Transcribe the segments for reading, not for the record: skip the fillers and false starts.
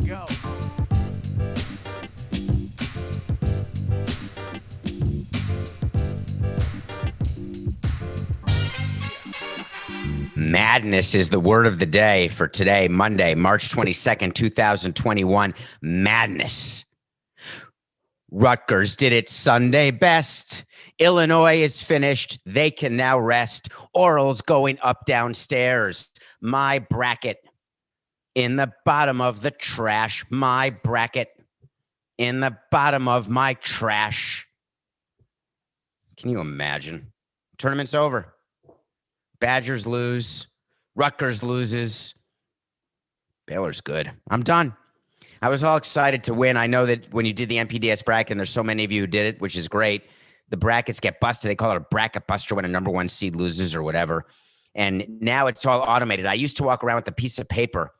go. Madness is the word of the day for today, Monday, March 22nd, 2021. Madness. Rutgers did it Sunday best. Illinois is finished. They can now rest. Oral's going up downstairs. My bracket in the bottom of the trash. My bracket in the bottom of my trash. Can you imagine? Tournament's over. Badgers lose. Rutgers loses. Baylor's good. I'm done. I was all excited to win. I know that when you did the MPDS bracket, and there's so many of you who did it, which is great, the brackets get busted. They call it a bracket buster when a number one seed loses or whatever. And now it's all automated. I used to walk around with a piece of paper,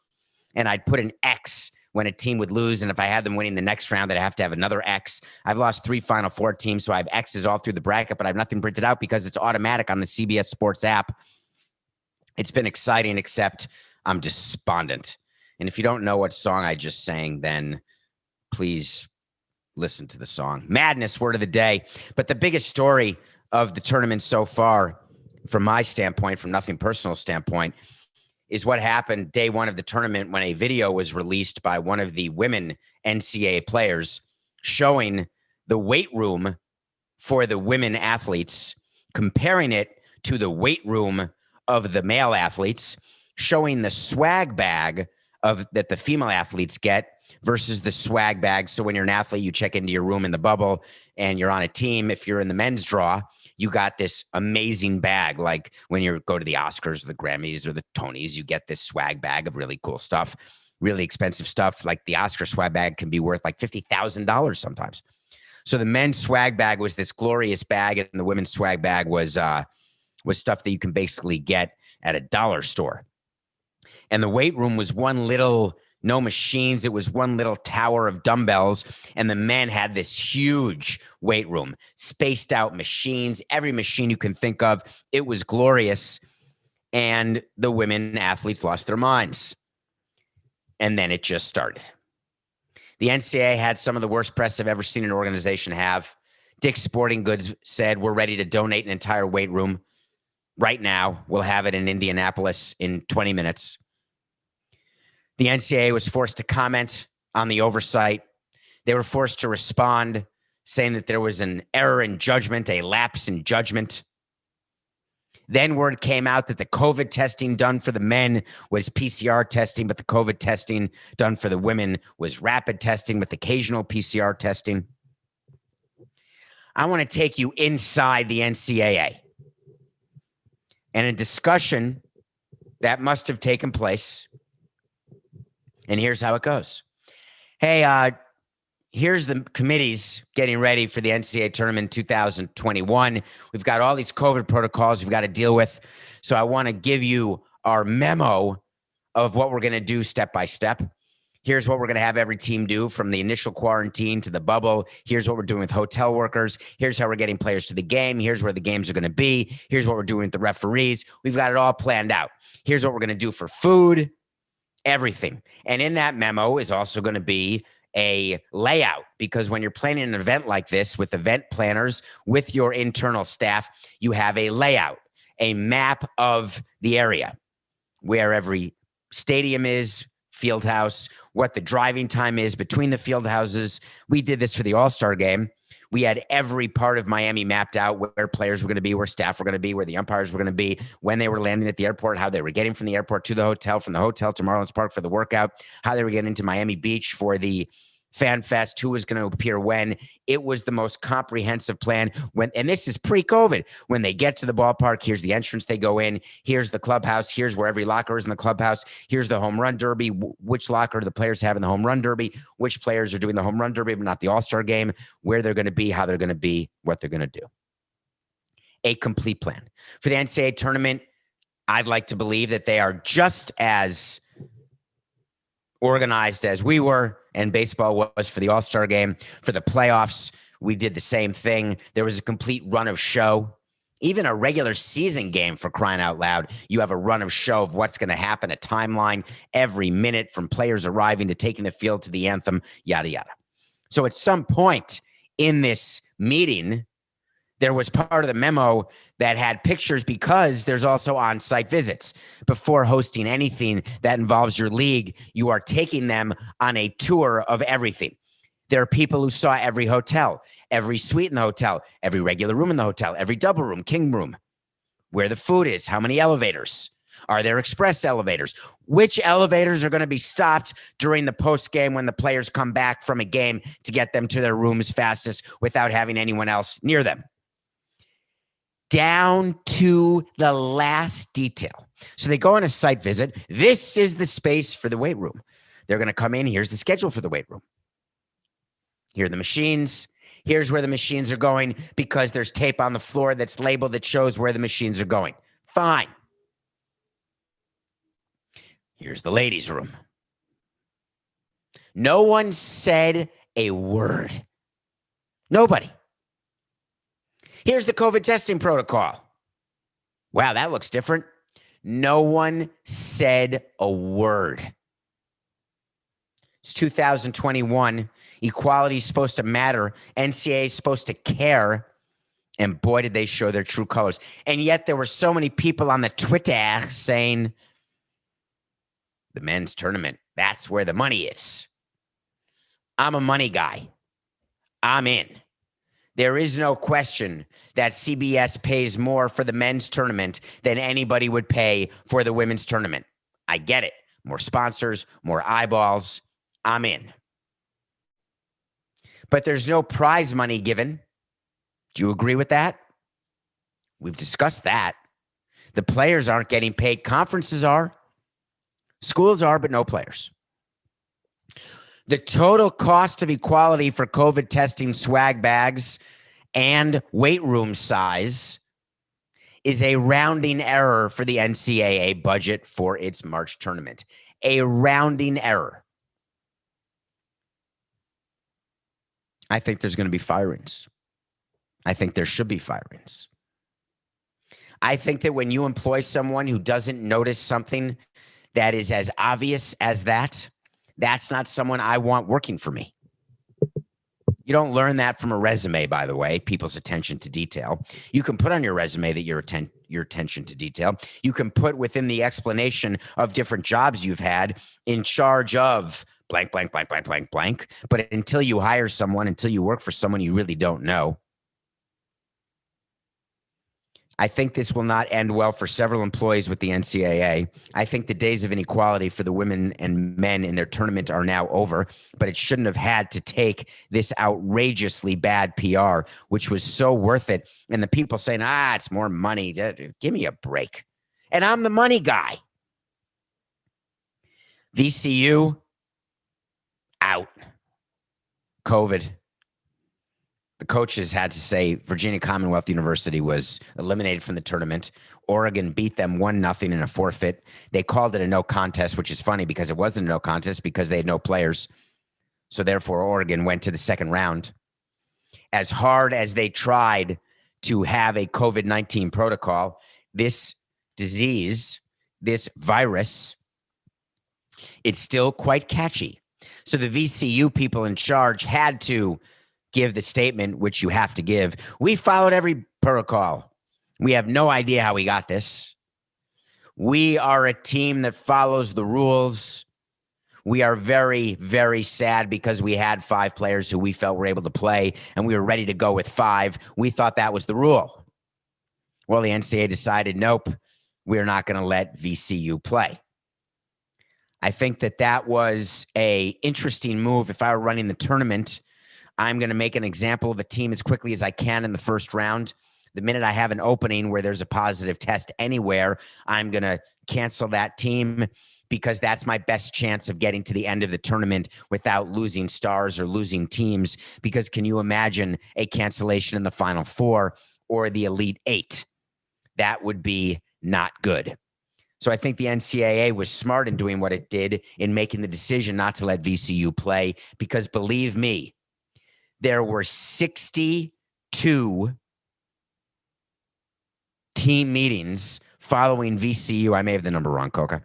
and I'd put an X when a team would lose. And if I had them winning the next round, I'd have to have another X. I've lost 3 Final Four teams, so I have X's all through the bracket, but I have nothing printed out because it's automatic on the CBS Sports app. It's been exciting, except I'm despondent. And if you don't know what song I just sang, then please listen to the song. Madness, word of the day. But the biggest story of the tournament so far, from my standpoint, from nothing personal standpoint, is what happened day one of the tournament when a video was released by one of the women NCAA players showing the weight room for the women athletes, comparing it to the weight room of the male athletes, showing the swag bag that the female athletes get versus the swag bag. So when you're an athlete, you check into your room in the bubble and you're on a team. If you're in the men's draw, you got this amazing bag. Like when you go to the Oscars or the Grammys or the Tonys, you get this swag bag of really cool stuff, really expensive stuff. Like the Oscar swag bag can be worth like $50,000 sometimes. So the men's swag bag was this glorious bag, and the women's swag bag was stuff that you can basically get at a dollar store. And the weight room was no machines. It was one little tower of dumbbells. And the men had this huge weight room, spaced out machines, every machine you can think of. It was glorious. And the women athletes lost their minds. And then it just started. The NCAA had some of the worst press I've ever seen an organization have. Dick's Sporting Goods said, we're ready to donate an entire weight room right now. We'll have it in Indianapolis in 20 minutes. The NCAA was forced to comment on the oversight. They were forced to respond, saying that there was an error in judgment, a lapse in judgment. Then word came out that the COVID testing done for the men was PCR testing, but the COVID testing done for the women was rapid testing with occasional PCR testing. I want to take you inside the NCAA and a discussion that must have taken place. And here's how it goes. Hey, here's the committees getting ready for the NCAA tournament 2021. We've got all these COVID protocols we've got to deal with. So I want to give you our memo of what we're going to do step by step. Here's what we're going to have every team do from the initial quarantine to the bubble. Here's what we're doing with hotel workers. Here's how we're getting players to the game. Here's where the games are going to be. Here's what we're doing with the referees. We've got it all planned out. Here's what we're going to do for food. Everything. And in that memo is also going to be a layout, because when you're planning an event like this with event planners, with your internal staff, you have a layout, a map of the area, where every stadium is, field house, what the driving time is between the field houses. We did this for the All-Star game. We had every part of Miami mapped out, where players were going to be, where staff were going to be, where the umpires were going to be, when they were landing at the airport, how they were getting from the airport to the hotel, from the hotel to Marlins Park for the workout, how they were getting into Miami Beach for the Fan Fest, who was going to appear when. It was the most comprehensive plan. And this is pre-COVID. When they get to the ballpark, here's the entrance they go in. Here's the clubhouse. Here's where every locker is in the clubhouse. Here's the home run derby. Which locker do the players have in the home run derby? Which players are doing the home run derby, but not the All-Star game? Where they're going to be, how they're going to be, what they're going to do. A complete plan. For the NCAA tournament, I'd like to believe that they are just as organized as we were, and baseball was for the All-Star game. For the playoffs, we did the same thing. There was a complete run of show Even a regular season game, for crying out loud, you have a run of show of what's going to happen, a timeline every minute from players arriving to taking the field to the anthem, yada, yada. So at some point in this meeting, there was part of the memo that had pictures because there's also on-site visits. Before hosting anything that involves your league, you are taking them on a tour of everything. There are people who saw every hotel, every suite in the hotel, every regular room in the hotel, every double room, king room, where the food is, how many elevators. Are there express elevators? Which elevators are going to be stopped during the post game when the players come back from a game to get them to their rooms fastest without having anyone else near them? Down to the last detail. So they go on a site visit. This is the space for the weight room. They're going to come in. Here's the schedule for the weight room. Here are the machines. Here's where the machines are going because there's tape on the floor that's labeled that shows where the machines are going. Fine. Here's the ladies' room. No one said a word. Nobody. Here's the COVID testing protocol. Wow, that looks different. No one said a word. It's 2021. Equality is supposed to matter. NCAA is supposed to care. And boy, did they show their true colors. And yet there were so many people on the Twitter saying, the men's tournament, that's where the money is. I'm a money guy. I'm in. There is no question that CBS pays more for the men's tournament than anybody would pay for the women's tournament. I get it. More sponsors, more eyeballs. I'm in. But there's no prize money given. Do you agree with that? We've discussed that. The players aren't getting paid. Conferences are. Schools are, but no players. The total cost of equality for COVID testing, swag bags, and weight room size is a rounding error for the NCAA budget for its March tournament. A rounding error. I think there's going to be firings. I think there should be firings. I think that when you employ someone who doesn't notice something that is as obvious as that, that's not someone I want working for me. You don't learn that from a resume, by the way, people's attention to detail. You can put on your resume that your attention to detail. You can put within the explanation of different jobs you've had in charge of blank, blank, blank, blank, blank, blank. But until you hire someone, until you work for someone you really don't know, I think this will not end well for several employees with the NCAA. I think the days of inequality for the women and men in their tournament are now over, but it shouldn't have had to take this outrageously bad PR, which was so worth it. And the people saying, it's more money. Give me a break. And I'm the money guy. VCU, out. COVID. The coaches had to say Virginia Commonwealth University was eliminated from the tournament. Oregon beat them 1-0 in a forfeit. They called it a no contest, which is funny because it wasn't a no contest because they had no players. So therefore, Oregon went to the second round. As hard as they tried to have a COVID-19 protocol, this disease, this virus, it's still quite catchy. So the VCU people in charge had to give the statement, which you have to give. We followed every protocol. We have no idea how we got this. We are a team that follows the rules. We are very, very sad because we had 5 players who we felt were able to play, and we were ready to go with 5. We thought that was the rule. Well, the NCAA decided, nope, we're not going to let VCU play. I think that was a interesting move. If I were running the tournament, I'm going to make an example of a team as quickly as I can in the first round. The minute I have an opening where there's a positive test anywhere, I'm going to cancel that team because that's my best chance of getting to the end of the tournament without losing stars or losing teams. Because can you imagine a cancellation in the Final Four or the Elite 8? That would be not good. So I think the NCAA was smart in doing what it did in making the decision not to let VCU play because, believe me, there were 62 team meetings following VCU. I may have the number wrong, Coca.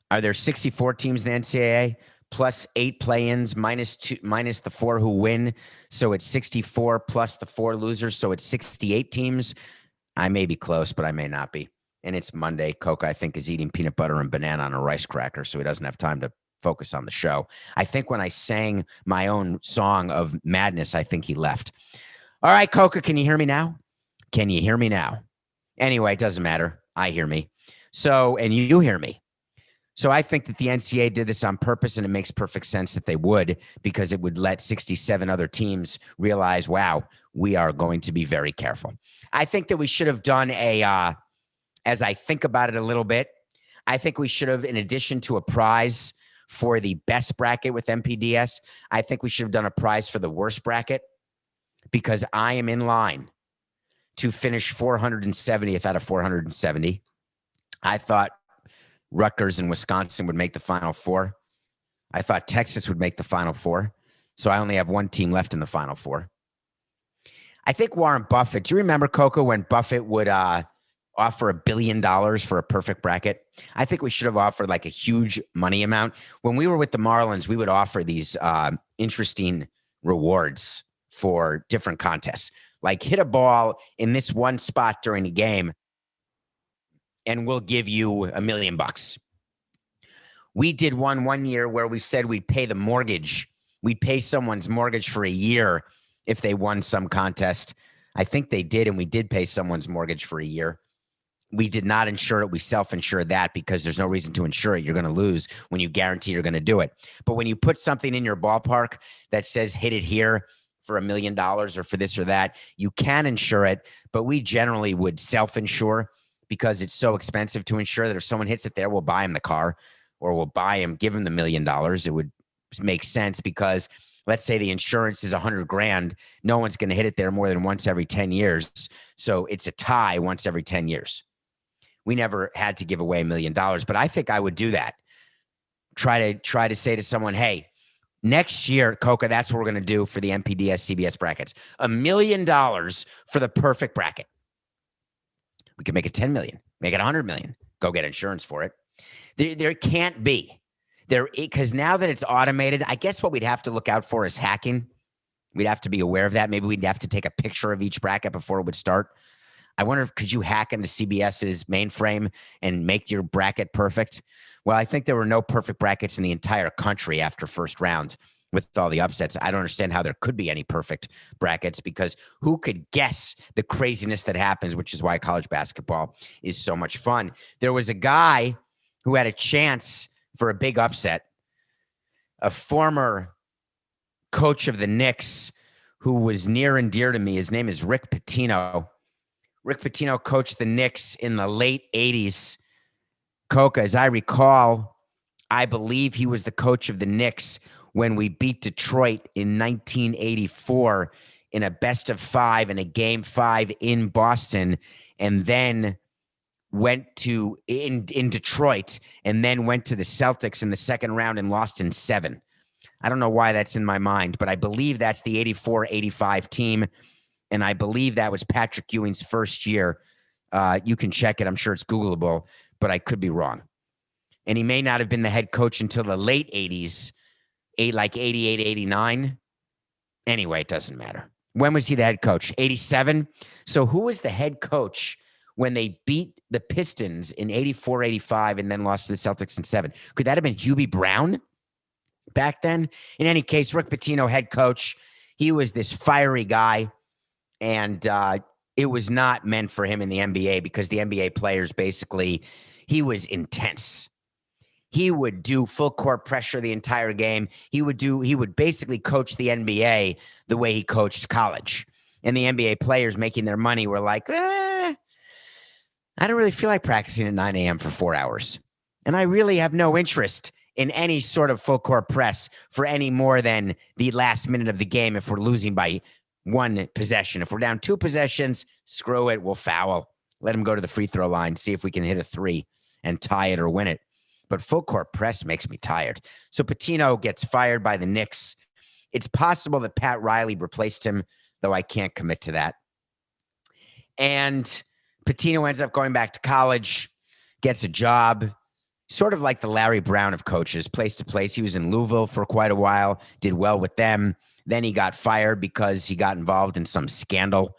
Are there 64 teams in the NCAA plus 8 play-ins minus the 4 who win? So it's 64 plus the 4 losers. So it's 68 teams. I may be close, but I may not be. And it's Monday. Coca, I think, is eating peanut butter and banana on a rice cracker, so he doesn't have time to focus on the show. I think when I sang my own song of madness, I think he left. All right, Coca, can you hear me now? Can you hear me now? Anyway, it doesn't matter. I hear me. So, and you hear me. So I think that the NCAA did this on purpose, and it makes perfect sense that they would, because it would let 67 other teams realize, wow, we are going to be very careful. I think that we should have done as I think about it a little bit, I think we should have, in addition to a prize for the best bracket with MPDS, I think we should have done a prize for the worst bracket, because I am in line to finish 470th out of 470. I thought Rutgers and Wisconsin would make the Final Four. I thought Texas would make the Final Four. So I only have one team left in the Final Four. I think Warren Buffett, do you remember, Coco, when Buffett would offer $1 billion for a perfect bracket? I think we should have offered like a huge money amount. When we were with the Marlins, we would offer these interesting rewards for different contests. Like hit a ball in this one spot during the game, and we'll give you $1 million. We did one year where we said we'd pay the mortgage. We'd pay someone's mortgage for a year if they won some contest. I think they did, and we did pay someone's mortgage for a year. We did not insure it. We self-insured that because there's no reason to insure it. You're going to lose when you guarantee you're going to do it. But when you put something in your ballpark that says hit it here for $1 million or for this or that, you can insure it, but we generally would self-insure because it's so expensive to insure that if someone hits it there, we'll buy him the car, or we'll buy him, give him the $1 million. It would make sense because let's say the insurance is $100,000. No one's going to hit it there more than once every 10 years. So it's a tie once every 10 years. We never had to give away $1 million, but I think I would do that. Try to say to someone, hey, next year, Coca, that's what we're going to do for the MPDS CBS brackets. $1 million for the perfect bracket. We could make it 10 million, make it 100 million. Go get insurance for it. There can't be there, because now that it's automated, I guess what we'd have to look out for is hacking. We'd have to be aware of that. Maybe we'd have to take a picture of each bracket before it would start. I wonder if could you hack into CBS's mainframe and make your bracket perfect? Well, I think there were no perfect brackets in the entire country after first round with all the upsets. I don't understand how there could be any perfect brackets, because who could guess the craziness that happens, which is why college basketball is so much fun. There was a guy who had a chance for a big upset, a former coach of the Knicks who was near and dear to me. His name is Rick Pitino. Rick Pitino coached the Knicks in the late 80s. Coca, as I recall, I believe he was the coach of the Knicks when we beat Detroit in 1984 in a best of 5 in a game 5 in Boston, and then went to in Detroit, and then went to the Celtics in the second round and lost in 7. I don't know why that's in my mind, but I believe that's the 84-85 team. And I believe that was Patrick Ewing's first year. You can check it. I'm sure it's Googleable, but I could be wrong. And he may not have been the head coach until the late 80s, like 88, 89. Anyway, it doesn't matter. When was he the head coach? 87? So who was the head coach when they beat the Pistons in 84, 85 and then lost to the Celtics in 7? Could that have been Hubie Brown back then? In any case, Rick Pitino, head coach. He was this fiery guy. And it was not meant for him in the NBA, because the NBA players basically, he was intense. He would do full court pressure the entire game. He would basically coach the NBA the way he coached college. And the NBA players making their money were like, I don't really feel like practicing at 9 a.m. for 4 hours. And I really have no interest in any sort of full court press for any more than the last minute of the game if we're losing by 1 possession. If we're down 2 possessions, screw it. We'll foul. Let him go to the free throw line, see if we can hit a 3 and tie it or win it. But full court press makes me tired. So Pitino gets fired by the Knicks. It's possible that Pat Riley replaced him, though I can't commit to that. And Pitino ends up going back to college, gets a job, sort of like the Larry Brown of coaches, place to place. He was in Louisville for quite a while, did well with them. Then he got fired because he got involved in some scandal.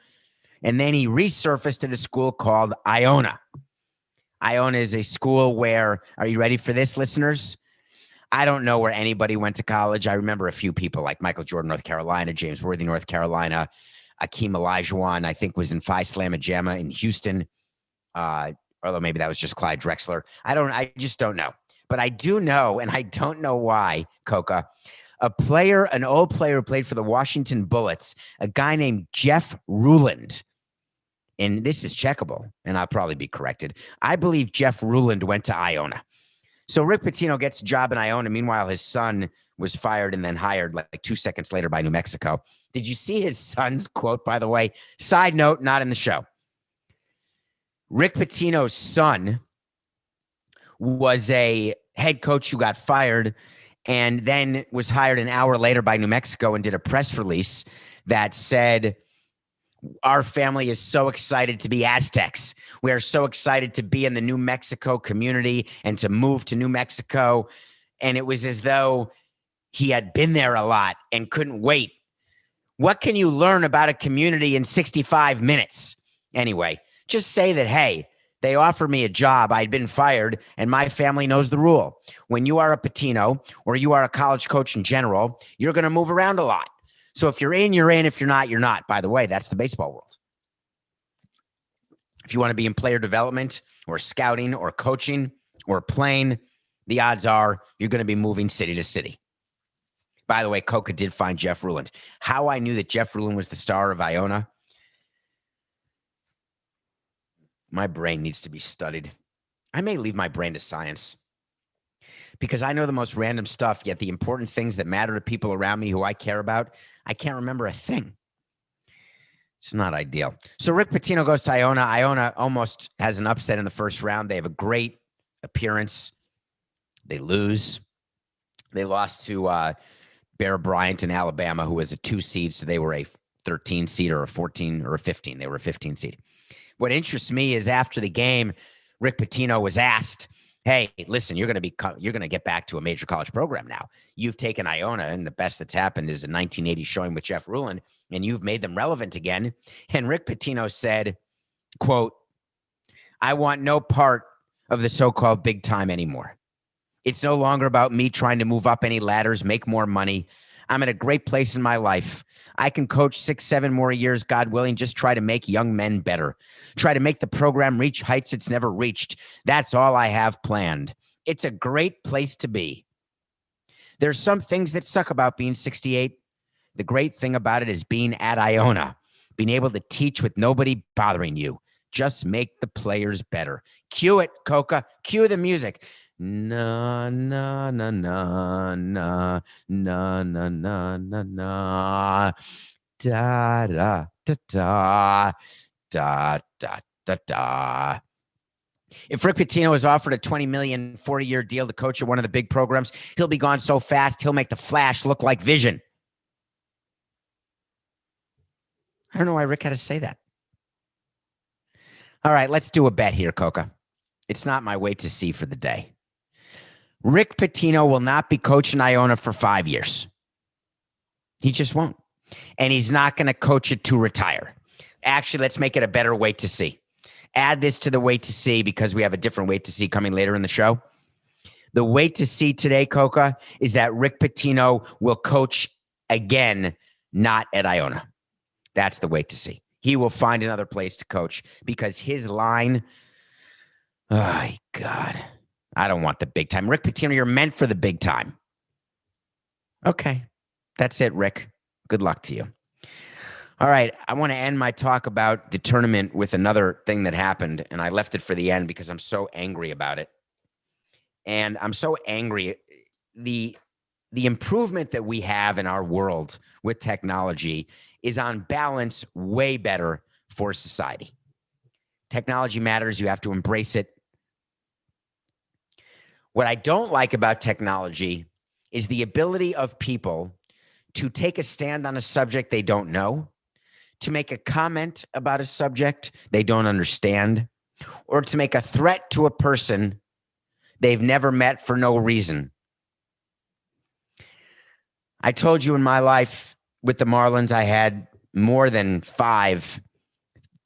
And then he resurfaced at a school called Iona. Iona is a school where, are you ready for this, listeners? I don't know where anybody went to college. I remember a few people like Michael Jordan, North Carolina, James Worthy, North Carolina, Akeem Olajuwon, I think was in Phi Slamma Jamma in Houston. Although maybe that was just Clyde Drexler. I just don't know. But I do know, and I don't know why, Coca, an old player who played for the Washington Bullets, a guy named Jeff Ruland. And this is checkable, and I'll probably be corrected. I believe Jeff Ruland went to Iona. So Rick Pitino gets a job in Iona. Meanwhile, his son was fired and then hired like 2 seconds later by New Mexico. Did you see his son's quote, by the way? Side note, not in the show. Rick Pitino's son was a head coach who got fired and then was hired an hour later by New Mexico and did a press release that said, our family is so excited to be Aztecs. We are so excited to be in the New Mexico community and to move to New Mexico. And it was as though he had been there a lot and couldn't wait. What can you learn about a community in 65 minutes? Anyway, just say that, hey, they offered me a job. I'd been fired, and my family knows the rule. When you are a Pitino or you are a college coach in general, you're going to move around a lot. So if you're in, you're in. If you're not, you're not. By the way, that's the baseball world. If you want to be in player development or scouting or coaching or playing, the odds are you're going to be moving city to city. By the way, Coca did find Jeff Ruland. How I knew that Jeff Ruland was the star of Iona, my brain needs to be studied. I may leave my brain to science because I know the most random stuff, yet the important things that matter to people around me who I care about, I can't remember a thing. It's not ideal. So Rick Pitino goes to Iona. Iona almost has an upset in the first round. They have a great appearance. They lose. They lost to Bear Bryant in Alabama, who was a 2 seed. So they were a 13 seed or a 14 or a 15. They were a 15 seed. What interests me is after the game, Rick Pitino was asked, hey, listen, you're going to get back to a major college program now. You've taken Iona, and the best that's happened is a 1980 showing with Jeff Ruland, and you've made them relevant again. And Rick Pitino said, quote, I want no part of the so-called big time anymore. It's no longer about me trying to move up any ladders, make more money. I'm in a great place in my life. I can coach 6, 7 more years, God willing, just try to make young men better. Try to make the program reach heights it's never reached. That's all I have planned. It's a great place to be. There's some things that suck about being 68. The great thing about it is being at Iona, being able to teach with nobody bothering you. Just make the players better. Cue it, Coca. Cue the music. Na na na na na na na na na na da da da da da da da da. If Rick Pitino is offered a $20 million 40-year deal to coach at one of the big programs, he'll be gone so fast he'll make the Flash look like Vision. I don't know why Rick had to say that. All right, let's do a bet here, Coca. It's not my way to see for the day. Rick Pitino will not be coaching Iona for 5 years. He just won't. And he's not going to coach it to retire. Actually, let's make it a better wait to see. Add this to the wait to see because we have a different wait to see coming later in the show. The wait to see today, Coca, is that Rick Pitino will coach again, not at Iona. That's the wait to see. He will find another place to coach because his line, oh, God. I don't want the big time. Rick Pitino, you're meant for the big time. Okay. That's it, Rick. Good luck to you. All right. I want to end my talk about the tournament with another thing that happened, and I left it for the end because I'm so angry about it. And I'm so angry. The improvement that we have in our world with technology is on balance way better for society. Technology matters. You have to embrace it. What I don't like about technology is the ability of people to take a stand on a subject they don't know, to make a comment about a subject they don't understand, or to make a threat to a person they've never met for no reason. I told you in my life with the Marlins, I had more than 5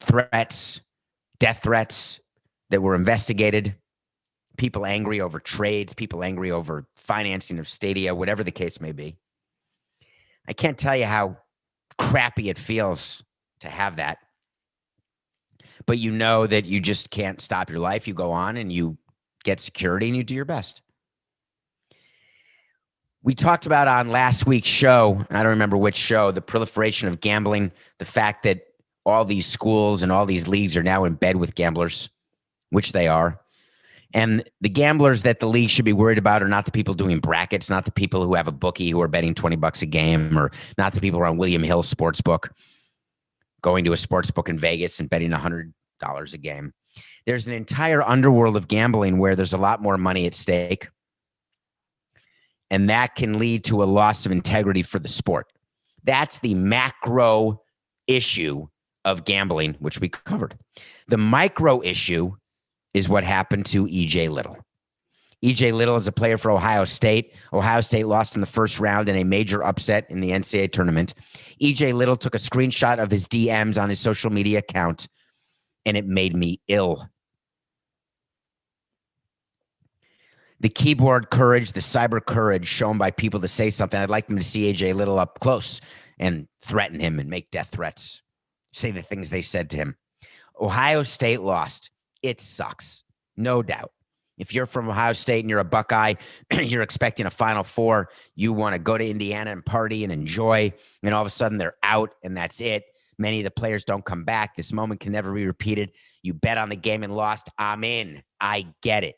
threats, death threats that were investigated. People angry over trades, people angry over financing of stadia, whatever the case may be. I can't tell you how crappy it feels to have that. But you know that you just can't stop your life. You go on and you get security and you do your best. We talked about on last week's show, I don't remember which show, the proliferation of gambling, the fact that all these schools and all these leagues are now in bed with gamblers, which they are. And the gamblers that the league should be worried about are not the people doing brackets, not the people who have a bookie who are betting $20 a game, or not the people who are on William Hill Sportsbook, going to a sportsbook in Vegas and betting $100 a game. There's an entire underworld of gambling where there's a lot more money at stake. And that can lead to a loss of integrity for the sport. That's the macro issue of gambling, which we covered. The micro issue is what happened to E.J. Little. E.J. Little is a player for Ohio State. Ohio State lost in the first round in a major upset in the NCAA tournament. E.J. Little took a screenshot of his DMs on his social media account, and it made me ill. The keyboard courage, the cyber courage shown by people to say something. I'd like them to see A.J. Little up close and threaten him and make death threats. Say the things they said to him. Ohio State lost. It sucks. No doubt. If you're from Ohio State and you're a Buckeye, you're expecting a Final Four, you want to go to Indiana and party and enjoy, and all of a sudden they're out and that's it. Many of the players don't come back. This moment can never be repeated. You bet on the game and lost. I'm in. I get it.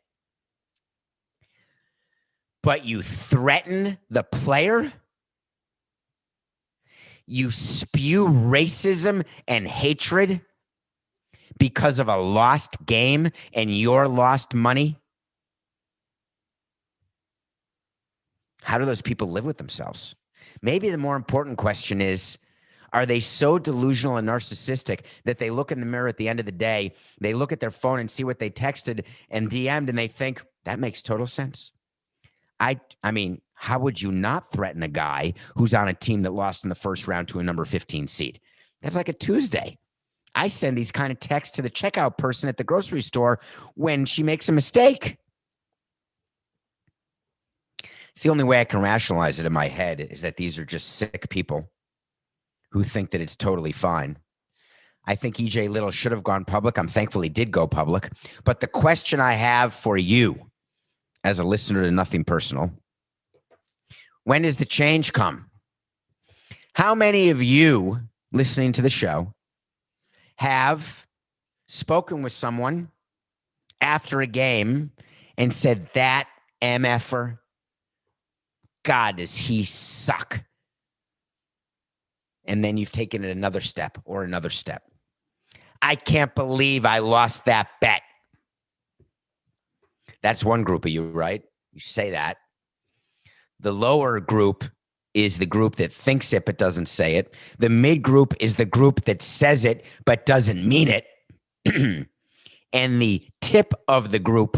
But you threaten the player? You spew racism and hatred because of a lost game and your lost money? How do those people live with themselves? Maybe the more important question is, are they so delusional and narcissistic that they look in the mirror at the end of the day, they look at their phone and see what they texted and DM'd, and they think, that makes total sense? I mean, how would you not threaten a guy who's on a team that lost in the first round to a number 15 seed? That's like a Tuesday. I send these kind of texts to the checkout person at the grocery store when she makes a mistake. It's the only way I can rationalize it in my head is that these are just sick people who think that it's totally fine. I think E.J. Little should have gone public. I'm thankful he did go public. But the question I have for you as a listener to Nothing Personal, when does the change come? How many of you listening to the show have spoken with someone after a game and said, that MFer, God, does he suck? And then you've taken it another step or another step. I can't believe I lost that bet. That's one group of you, right? You say that. The lower group is the group that thinks it but doesn't say it. The mid group is the group that says it but doesn't mean it. And the tip of the group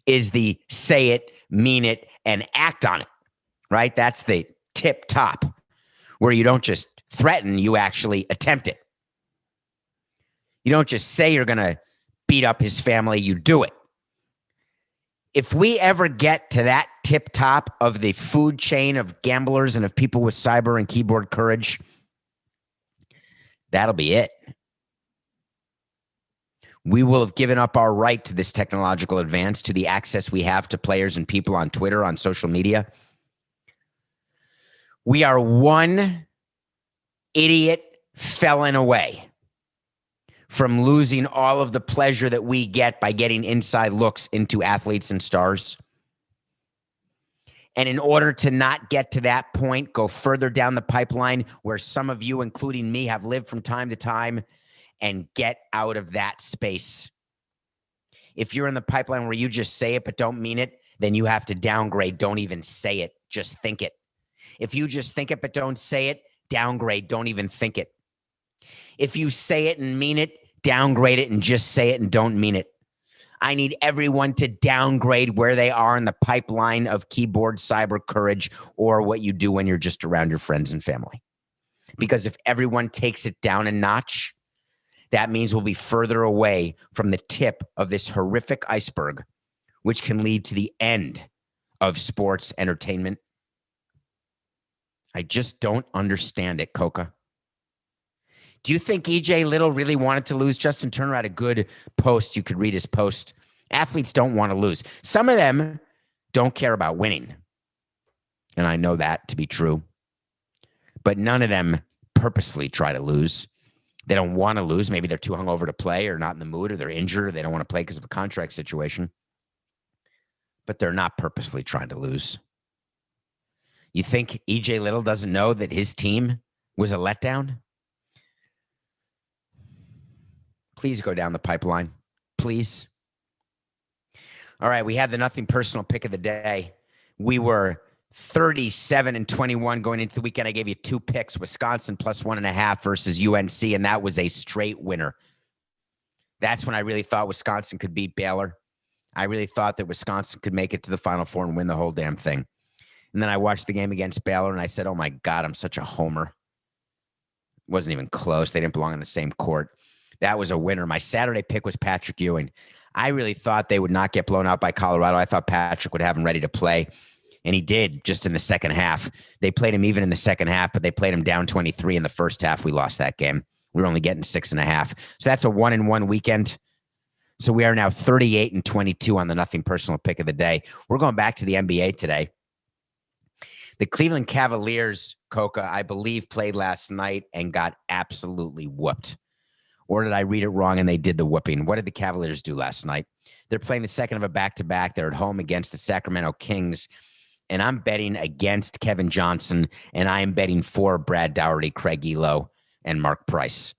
is the say it, mean it, and act on it, right? That's the tip top, where you don't just threaten, you actually attempt it. You don't just say you're going to beat up his family, you do it. If we ever get to that tip top of the food chain of gamblers and of people with cyber and keyboard courage, that'll be it. We will have given up our right to this technological advance, to the access we have to players and people on Twitter, on social media. We are one idiot felon away from losing all of the pleasure that we get by getting inside looks into athletes and stars. And in order to not get to that point, go further down the pipeline where some of you, including me, have lived from time to time, and get out of that space. If you're in the pipeline where you just say it but don't mean it, then you have to downgrade. Don't even say it. Just think it. If you just think it but don't say it, downgrade. Don't even think it. If you say it and mean it, downgrade it and just say it and don't mean it. I need everyone to downgrade where they are in the pipeline of keyboard cyber courage or what you do when you're just around your friends and family. Because if everyone takes it down a notch, that means we'll be further away from the tip of this horrific iceberg, which can lead to the end of sports entertainment. I just don't understand it, Coca. Do you think EJ Little really wanted to lose? Justin Turner had a good post. You could read his post. Athletes don't want to lose. Some of them don't care about winning. And I know that to be true. But none of them purposely try to lose. They don't want to lose. Maybe they're too hungover to play or not in the mood or they're injured or they don't want to play because of a contract situation. But they're not purposely trying to lose. You think EJ Little doesn't know that his team was a letdown? Please go down the pipeline. Please. All right, we had the nothing personal pick of the day. We were 37-21 going into the weekend. I gave you 2 picks, Wisconsin plus 1.5 versus UNC, and that was a straight winner. That's when I really thought Wisconsin could beat Baylor. I really thought that Wisconsin could make it to the Final Four and win the whole damn thing. And then I watched the game against Baylor, and I said, oh, my God, I'm such a homer. It wasn't even close. They didn't belong on the same court. That was a winner. My Saturday pick was Patrick Ewing. I really thought they would not get blown out by Colorado. I thought Patrick would have him ready to play, and he did just in the second half. They played him even in the second half, but they played him down 23 in the first half. We lost that game. We were only getting 6.5. So that's a 1-1 weekend. So we are now 38-22 on the nothing personal pick of the day. We're going back to the NBA today. The Cleveland Cavaliers, Coca, I believe, played last night and got absolutely whooped. Or did I read it wrong and they did the whooping? What did the Cavaliers do last night? They're playing the second of a back-to-back. They're at home against the Sacramento Kings. And I'm betting against Kevin Johnson, and I am betting for Brad Daugherty, Craig Elo, and Mark Price.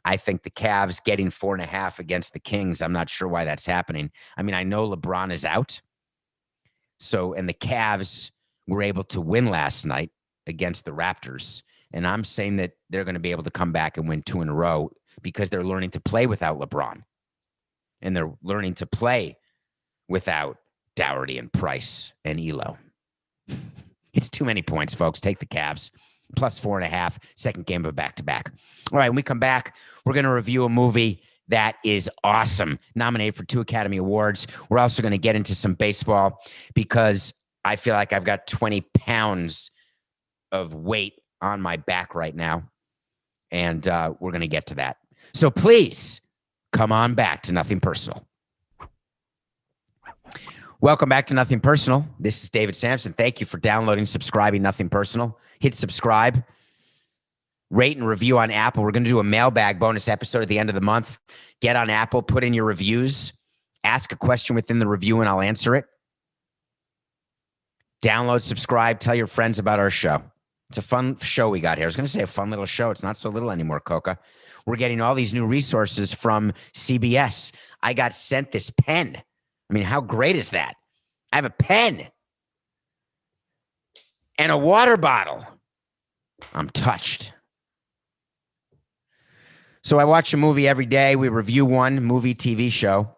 I think the Cavs getting 4.5 against the Kings. I'm not sure why that's happening. I mean, I know LeBron is out. So, and the Cavs were able to win last night against the Raptors. And I'm saying that they're going to be able to come back and win 2 in a row because they're learning to play without LeBron. And they're learning to play without Daugherty and Price and Elo. It's too many points, folks. Take the Cavs. Plus 4.5, second game of a back-to-back. All right, when we come back, we're going to review a movie that is awesome, nominated for 2 Academy Awards. We're also going to get into some baseball because I feel like I've got 20 pounds of weight on my back right now, and we're going to get to that. So please come on back to Nothing Personal. Welcome back to Nothing Personal. This is David Samson. Thank you for downloading, subscribing Nothing Personal. Hit subscribe, rate and review on Apple. We're going to do a mailbag bonus episode at the end of the month. Get on Apple, put in your reviews, ask a question within the review, and I'll answer it. Download, subscribe, tell your friends about our show. It's a fun show we got here. I was going to say a fun little show. It's not so little anymore, Coca. We're getting all these new resources from CBS. I got sent this pen. I mean, how great is that? I have a pen and a water bottle. I'm touched. So I watch a movie every day. We review one movie, TV show.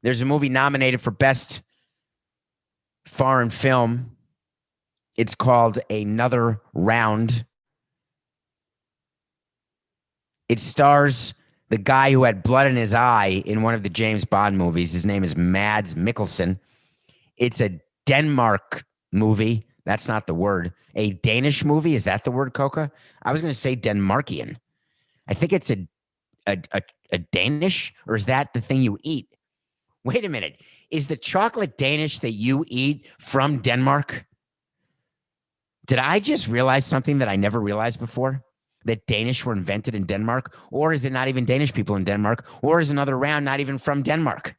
There's a movie nominated for Best Foreign Film. It's called Another Round. It stars the guy who had blood in his eye in one of the James Bond movies. His name is Mads Mikkelsen. It's a Denmark movie. That's not the word. A Danish movie. Is that the word, Coca? I was going to say Denmarkian. I think it's a Danish, or is that the thing you eat? Wait a minute. Is the chocolate Danish that you eat from Denmark? Did I just realize something that I never realized before? That Danish were invented in Denmark? Or is it not even Danish people in Denmark? Or is Another Round not even from Denmark?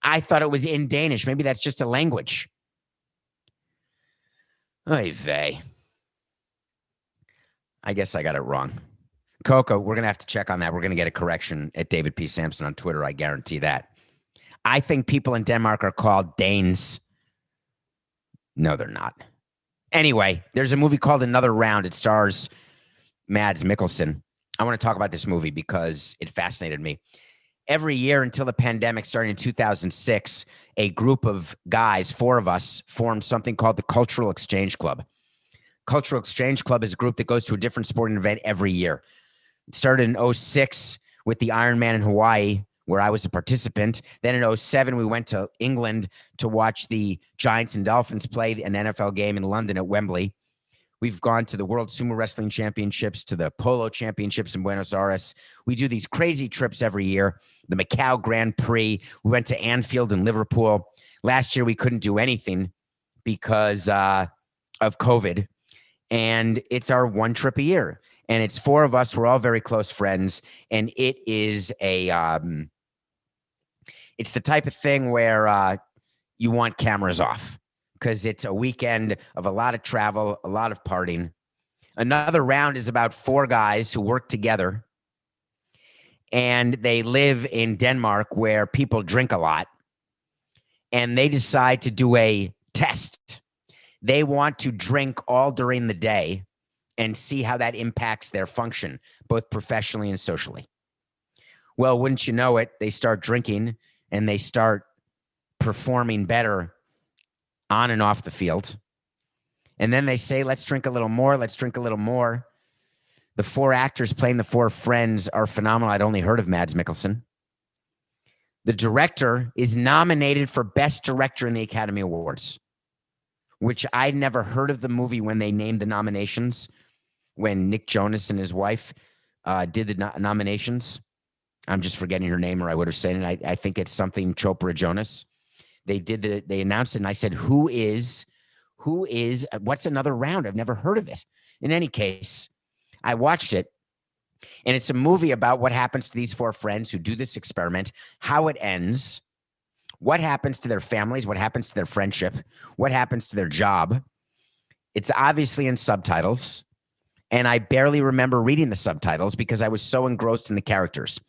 I thought it was in Danish. Maybe that's just a language. Oy vey. I guess I got it wrong. Coco, we're going to have to check on that. We're going to get a correction at David P. Samson on Twitter. I guarantee that. I think people in Denmark are called Danes. No, they're not. Anyway, there's a movie called Another Round. It stars Mads Mikkelsen. I want to talk about this movie because it fascinated me. Every year until the pandemic started in 2006, a group of guys, 4 of us, formed something called the Cultural Exchange Club. Cultural Exchange Club is a group that goes to a different sporting event every year. It started in 2006 with the Ironman in Hawaii, where I was a participant. Then in 2007, we went to England to watch the Giants and Dolphins play an NFL game in London at Wembley. We've gone to the World Sumo Wrestling Championships, to the Polo Championships in Buenos Aires. We do these crazy trips every year. The Macau Grand Prix. We went to Anfield and Liverpool. Last year, we couldn't do anything because of COVID. And it's our one trip a year. And it's 4 of us. We're all very close friends. And it is it's the type of thing where you want cameras off, because it's a weekend of a lot of travel, a lot of partying. Another round is about 4 guys who work together, and they live in Denmark where people drink a lot, and they decide to do a test. They want to drink all during the day and see how that impacts their function, both professionally and socially. Well, wouldn't you know it, they start drinking and they start performing better on and off the field. And then they say, let's drink a little more. Let's drink a little more. The 4 actors playing the 4 friends are phenomenal. I'd only heard of Mads Mikkelsen. The director is nominated for Best Director in the Academy Awards, which I'd never heard of the movie when they named the nominations, when Nick Jonas and his wife did the nominations. I'm just forgetting her name, or I would have said it. I think it's something Chopra Jonas. They announced it, and I said, who is, what's another round? I've never heard of it. In any case, I watched it, and it's a movie about what happens to these 4 friends who do this experiment, how it ends, what happens to their families, what happens to their friendship, what happens to their job. It's obviously in subtitles, and I barely remember reading the subtitles because I was so engrossed in the characters.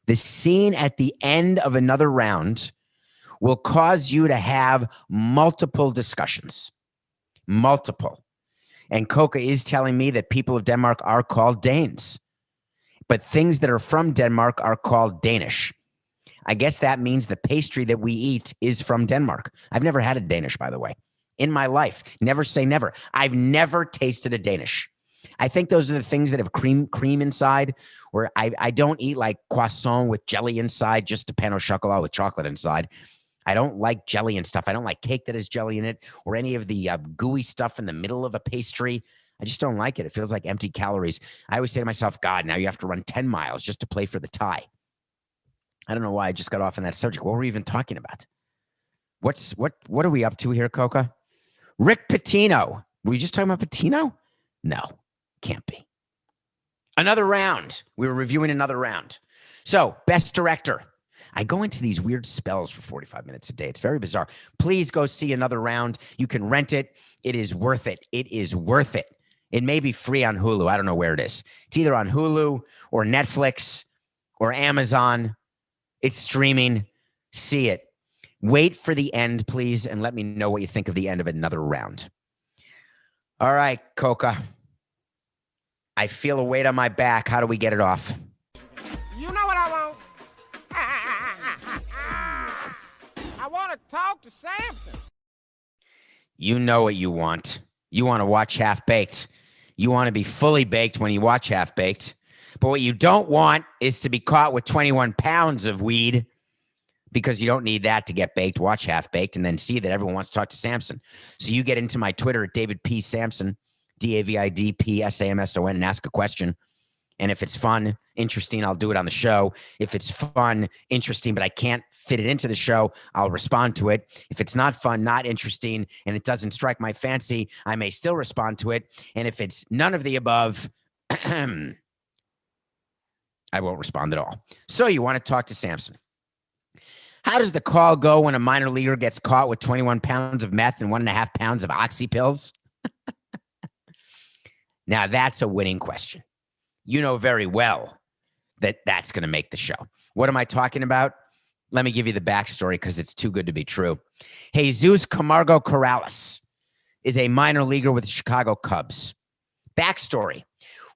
The scene at the end of another round will cause you to have multiple discussions. Multiple. And Coca is telling me that people of Denmark are called Danes, but things that are from Denmark are called Danish. I guess that means the pastry that we eat is from Denmark. I've never had a Danish, by the way, in my life. Never say never. I've never tasted a Danish. I think those are the things that have cream inside, where I don't eat like croissant with jelly inside, just a pain au chocolat with chocolate inside. I don't like jelly and stuff. I don't like cake that has jelly in it, or any of the gooey stuff in the middle of a pastry. I just don't like it. It feels like empty calories. I always say to myself, God, now you have to run 10 miles just to play for the tie. I don't know why I just got off on that subject. What were we even talking about? What are we up to here, Coca? Rick Pitino. Were we just talking about Pitino? No, can't be. Another round. We were reviewing another round. So, Best Director. I go into these weird spells for 45 minutes a day. It's very bizarre. Please go see another round. You can rent it. It is worth it. It is worth it. It may be free on Hulu. I don't know where it is. It's either on Hulu or Netflix or Amazon. It's streaming. See it. Wait for the end, please, and let me know what you think of the end of another round. All right, Coca. I feel a weight on my back. How do we get it off? You know what I want? I want to talk to Samson. You know what you want. You want to watch Half Baked. You want to be fully baked when you watch Half Baked. But what you don't want is to be caught with 21 pounds of weed, because you don't need that to get baked. Watch Half Baked and then see that everyone wants to talk to Samson. So you get into my Twitter at David P. Samson, DavidPSamson, and ask a question. And if it's fun, interesting, I'll do it on the show. If it's fun, interesting, but I can't fit it into the show, I'll respond to it. If it's not fun, not interesting, and it doesn't strike my fancy, I may still respond to it. And if it's none of the above, I won't respond at all. So you want to talk to Samson. How does the call go when a minor leaguer gets caught with 21 pounds of meth and 1.5 pounds of oxy pills? Now, that's a winning question. You know very well that that's going to make the show. What am I talking about? Let me give you the backstory because it's too good to be true. Jesus Camargo Corrales is a minor leaguer with the Chicago Cubs. Backstory.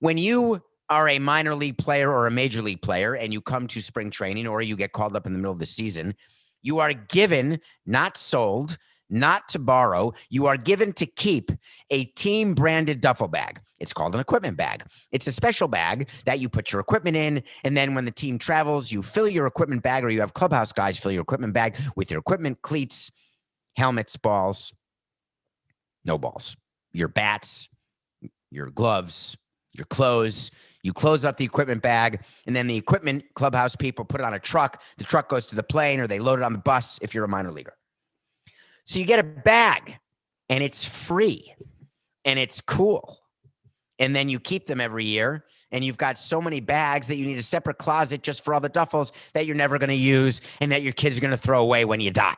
When you are a minor league player or a major league player and you come to spring training or you get called up in the middle of the season, you are given, not sold, not to borrow, you are given to keep a team branded duffel bag. It's called an equipment bag. It's a special bag that you put your equipment in. And then when the team travels, you fill your equipment bag, or you have clubhouse guys fill your equipment bag with your equipment, cleats, helmets, balls, no balls, your bats, your gloves, your clothes. You close up the equipment bag, and then the equipment clubhouse people put it on a truck. The truck goes to the plane, or they load it on the bus if you're a minor leaguer. So you get a bag, and it's free, and it's cool. And then you keep them every year, and you've got so many bags that you need a separate closet just for all the duffels that you're never going to use and that your kids are going to throw away when you die.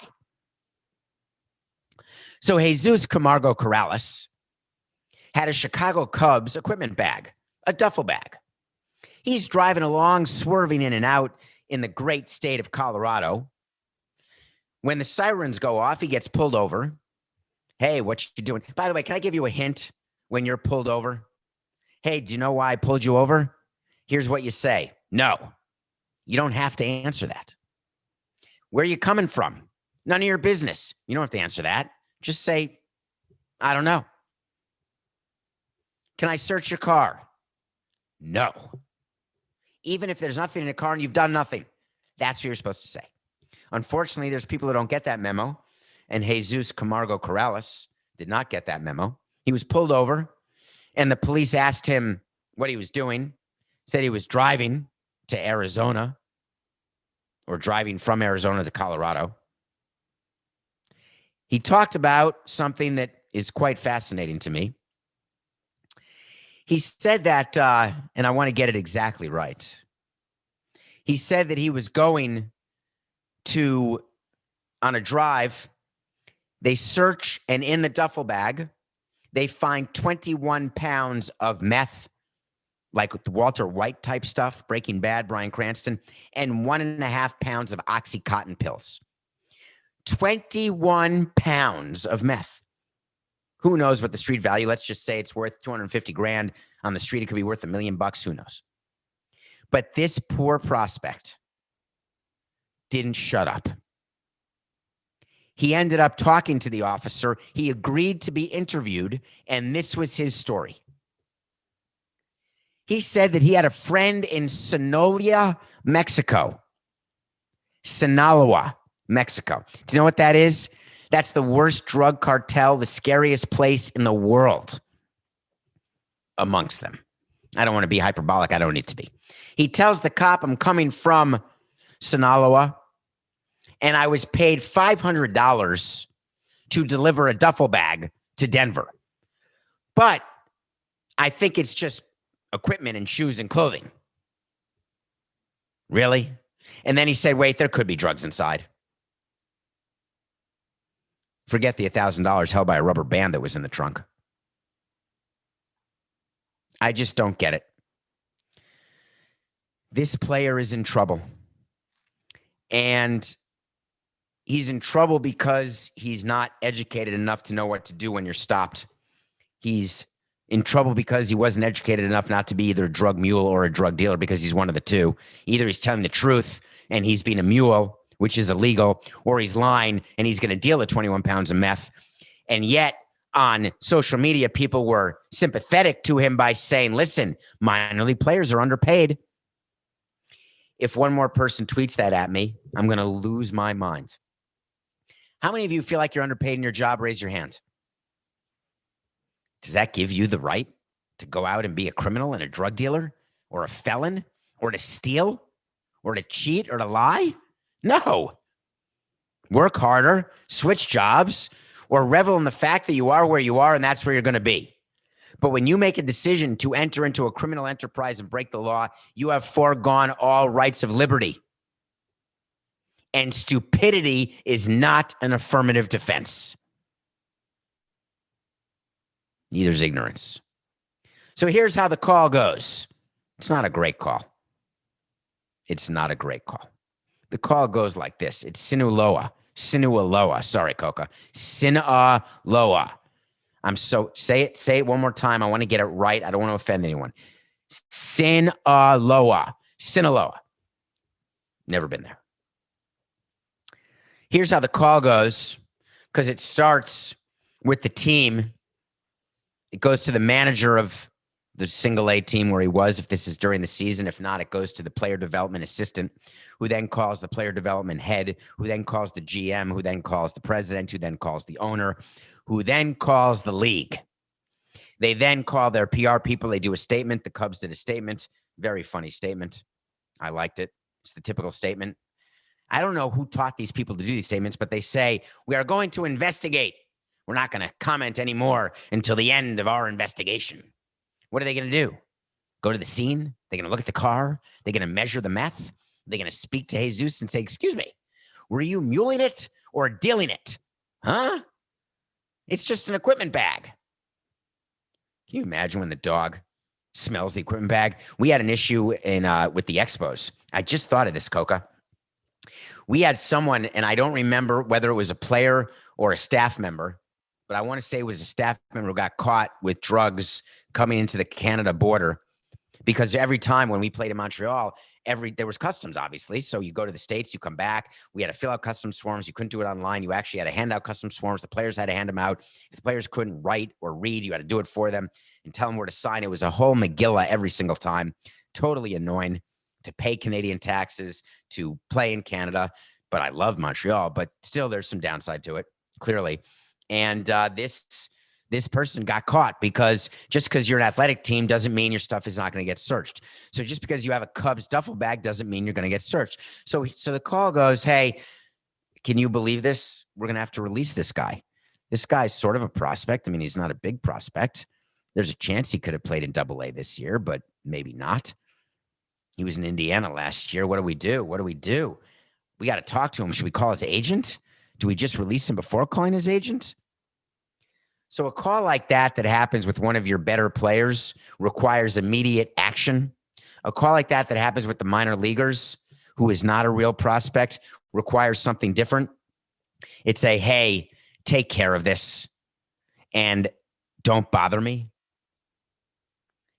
So Jesus Camargo Corrales had a Chicago Cubs equipment bag, a duffel bag. He's driving along, swerving in and out in the great state of Colorado. When the sirens go off, he gets pulled over. Hey, what you doing? By the way, can I give you a hint when you're pulled over? Hey, do you know why I pulled you over? Here's what you say. No, you don't have to answer that. Where are you coming from? None of your business. You don't have to answer that. Just say, I don't know. Can I search your car? No. Even if there's nothing in the car and you've done nothing, that's what you're supposed to say. Unfortunately, there's people who don't get that memo, and Jesus Camargo Corrales did not get that memo. He was pulled over, and the police asked him what he was doing, said he was driving to Arizona or driving from Arizona to Colorado. He talked about something that is quite fascinating to me. He said that, and I want to get it exactly right. He said that he was going on a drive. They search, and in the duffel bag, they find 21 pounds of meth, like the Walter White type stuff, Breaking Bad, Bryan Cranston, and 1.5 pounds of Oxycontin pills. 21 pounds of meth. Who knows what the street value? Let's just say it's worth 250 grand on the street. It could be worth $1 million. Who knows? But this poor prospect didn't shut up. He ended up talking to the officer. He agreed to be interviewed, and this was his story. He said that he had a friend in Sinaloa, Mexico. Sinaloa, Mexico. Do you know what that is? That's the worst drug cartel, the scariest place in the world amongst them. I don't want to be hyperbolic. I don't need to be. He tells the cop, I'm coming from Sinaloa, and I was paid $500 to deliver a duffel bag to Denver. But I think it's just equipment and shoes and clothing. Really? And then he said, wait, there could be drugs inside. Forget the $1,000 held by a rubber band that was in the trunk. I just don't get it. This player is in trouble. And he's in trouble because he's not educated enough to know what to do when you're stopped. He's in trouble because he wasn't educated enough not to be either a drug mule or a drug dealer, because he's one of the two. Either he's telling the truth and he's being a mule, which is illegal, or he's lying and he's going to deal the 21 pounds of meth. And yet on social media, people were sympathetic to him by saying, listen, minor league players are underpaid. If one more person tweets that at me, I'm going to lose my mind. How many of you feel like you're underpaid in your job? Raise your hand. Does that give you the right to go out and be a criminal and a drug dealer or a felon or to steal or to cheat or to lie? No. Work harder, switch jobs, or revel in the fact that you are where you are and that's where you're going to be. But when you make a decision to enter into a criminal enterprise and break the law, you have foregone all rights of liberty. And stupidity is not an affirmative defense. Neither is ignorance. So here's how the call goes. It's not a great call. It's not a great call. The call goes like this. It's Sinaloa. Sorry, Coca. Sinaloa. Say it one more time. I want to get it right. I don't want to offend anyone. Sinaloa. Never been there. Here's how the call goes, because it starts with the team. It goes to the manager of the single A team where he was, if this is during the season. If not, it goes to the player development assistant, who then calls the player development head, who then calls the GM, who then calls the president, who then calls the owner, who then calls the league. They then call their PR people. They do a statement. The Cubs did a statement. Very funny statement. I liked it. It's the typical statement. I don't know who taught these people to do these statements, but they say, we are going to investigate. We're not going to comment anymore until the end of our investigation. What are they going to do? Go to the scene? They're going to look at the car? They're going to measure the meth? They're going to speak to Jesus and say, excuse me, were you muling it or dealing it? Huh? It's just an equipment bag. Can you imagine when the dog smells the equipment bag? We had an issue with the Expos. I just thought of this, Coca. We had someone, and I don't remember whether it was a player or a staff member, but I want to say it was a staff member who got caught with drugs coming into the Canada border, because every time when we played in Montreal, there was customs, obviously. So you go to the States, you come back. We had to fill out customs forms. You couldn't do it online. You actually had to hand out customs forms. The players had to hand them out. If the players couldn't write or read, you had to do it for them and tell them where to sign. It was a whole Megillah every single time. Totally annoying to pay Canadian taxes, to play in Canada. But I love Montreal, but still there's some downside to it, clearly. And this person got caught, because just because you're an athletic team doesn't mean your stuff is not going to get searched. So just because you have a Cubs duffel bag doesn't mean you're going to get searched. So the call goes, hey, can you believe this? We're going to have to release this guy. This guy's sort of a prospect. I mean, he's not a big prospect. There's a chance he could have played in AA this year, but maybe not. He was in Indiana last year. What do we do? We got to talk to him. Should we call his agent? Do we just release him before calling his agent? So a call like that happens with one of your better players requires immediate action. A call like that happens with the minor leaguers, who is not a real prospect, requires something different. It's a, hey, take care of this and don't bother me.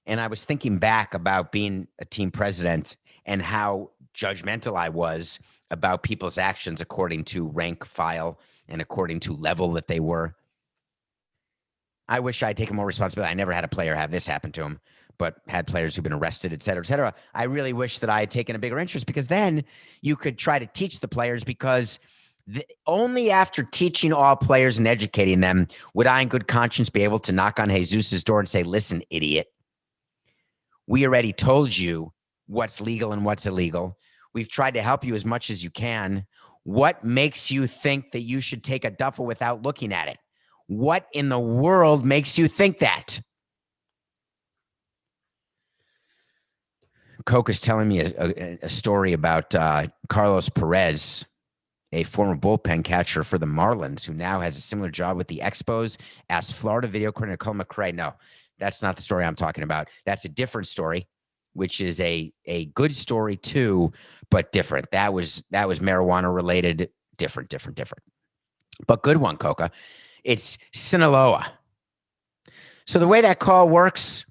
And I was thinking back about being a team president and how judgmental I was about people's actions according to rank, file, and according to level that they were. I wish I'd taken more responsibility. I never had a player have this happen to him, but had players who've been arrested, et cetera, et cetera. I really wish that I had taken a bigger interest, because then you could try to teach the players, because only after teaching all players and educating them would I in good conscience be able to knock on Jesus's door and say, listen, idiot, we already told you what's legal and what's illegal. We've tried to help you as much as you can. What makes you think that you should take a duffel without looking at it? What in the world makes you think that? Coke is telling me a story about Carlos Perez, a former bullpen catcher for the Marlins, who now has a similar job with the Expos, as Florida video coordinator Colin McRae. No, that's not the story I'm talking about. That's a different story, which is a good story too, but different. That was marijuana related. Different. But good one, Coca. It's Sinaloa. So the way that call works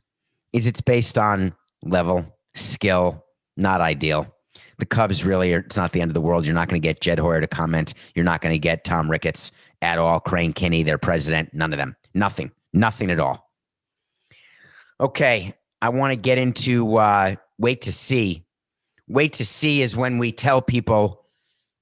is it's based on level, skill, not ideal. The Cubs really it's not the end of the world. You're not going to get Jed Hoyer to comment. You're not going to get Tom Ricketts at all. Crane Kinney, their president, none of them. Nothing at all. Okay, I want to get into wait to see. Wait to see is when we tell people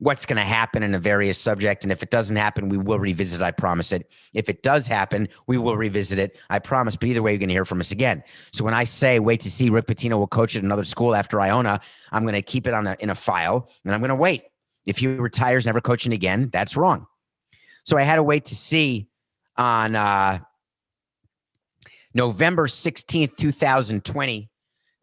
what's going to happen in a various subject. And if it doesn't happen, we will revisit it. I promise it. If it does happen, we will revisit it. I promise. But either way, you're going to hear from us again. So when I say wait to see, Rick Pitino will coach at another school after Iona, I'm going to keep it in a file, and I'm going to wait. If he retires, never coaching again, that's wrong. So I had to wait to see on November 16th, 2020,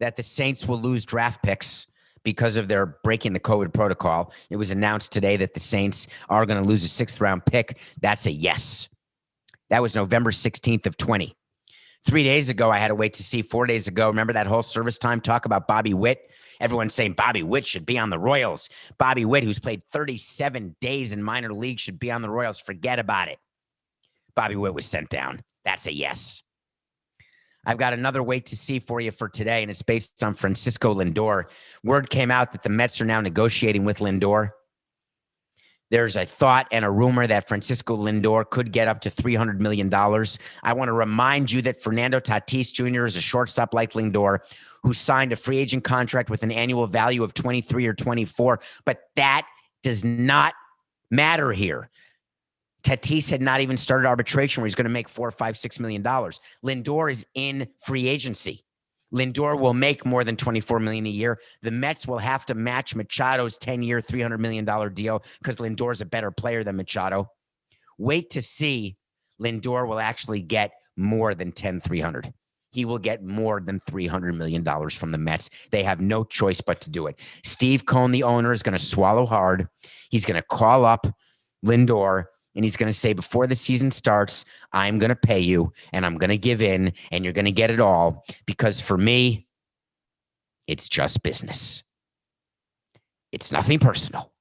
that the Saints will lose draft picks because of their breaking the COVID protocol. It was announced today that the Saints are going to lose a 6th-round pick. That's a yes. That was November 16th of 20. 3 days ago, I had to wait to see. 4 days ago, remember that whole service time talk about Bobby Witt? Everyone's saying Bobby Witt should be on the Royals. Bobby Witt, who's played 37 days in minor league, should be on the Royals. Forget about it. Bobby Witt was sent down. That's a yes. I've got another wait to see for you for today, and it's based on Francisco Lindor. Word came out that the Mets are now negotiating with Lindor. There's a thought and a rumor that Francisco Lindor could get up to $300 million. I want to remind you that Fernando Tatis Jr. is a shortstop like Lindor who signed a free agent contract with an annual value of 23 or 24, but that does not matter here. Tatis had not even started arbitration where he's going to make $4, $5, $6 million. Lindor is in free agency. Lindor will make more than $24 million a year. The Mets will have to match Machado's 10-year, $300 million deal because Lindor is a better player than Machado. Wait to see. Lindor will actually get more than 300. He will get more than $300 million from the Mets. They have no choice but to do it. Steve Cohen, the owner, is going to swallow hard. He's going to call up Lindor, and he's going to say, before the season starts, I'm going to pay you, and I'm going to give in, and you're going to get it all. Because for me, it's just business. It's nothing personal.